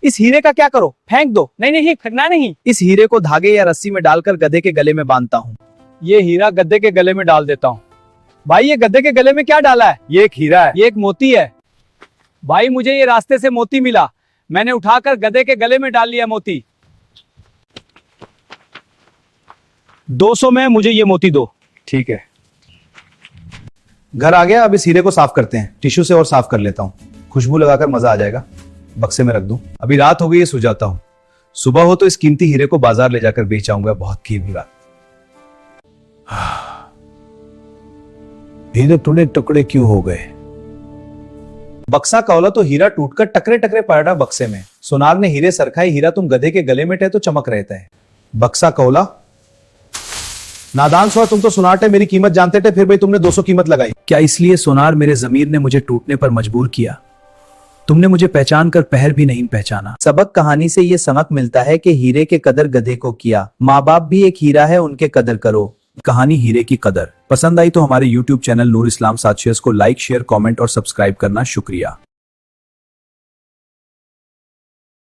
इस हीरे का क्या करो? फेंक दो। नहीं नहीं, फेंकना नहीं। इस हीरे को धागे या रस्सी में डालकर गधे के गले में बांधता हूँ। ये हीरा गधे के गले में डाल देता हूँ। भाई ये गधे के गले में क्या डाला है? ये एक हीरा है। ये एक मोती है। भाई मुझे ये रास्ते से मोती मिला, मैंने उठाकर गधे के गले में डाल लिया मोती। 200 में मुझे ये मोती दो। ठीक है। घर आ गया, अब इस हीरे को साफ करते हैं। टिश्यू से और साफ कर लेता हूँ, खुशबू लगाकर मजा आ जाएगा। बक्से में रख दूं। अभी रात हो गई है, सो जाता हूँ। सुबह हो तो इस कीमती हीरे को बाजार ले जाकर बेच आऊंगा। बहुत कीमती रात। हीरे टुकड़े टुकड़े क्यों हो गए? बक्सा कौला तो हीरा टूटकर टकरे टकरे पड़ा बक्से में। सोनार ने हीरे सरखाई, हीरा तुम गधे के गले में टे तो चमक रहता है। बक्सा कौला, नादान सोआ, तुम तो सुनाटे मेरी कीमत जानते थे, फिर भाई तुमने 200 कीमत लगाई। क्या इसलिए सोनार मेरे जमीर ने मुझे टूटने पर मजबूर किया? तुमने मुझे पहचान कर पहर भी नहीं पहचाना। सबक कहानी से ये समझ मिलता है कि हीरे के कदर गधे को किया। माँ बाप भी एक हीरा है, उनके कदर करो। कहानी हीरे की कदर। पसंद आई तो हमारे YouTube चैनल नूर इस्लाम साथियों को लाइक, शेयर, कमेंट और सब्सक्राइब करना शुक्रिया।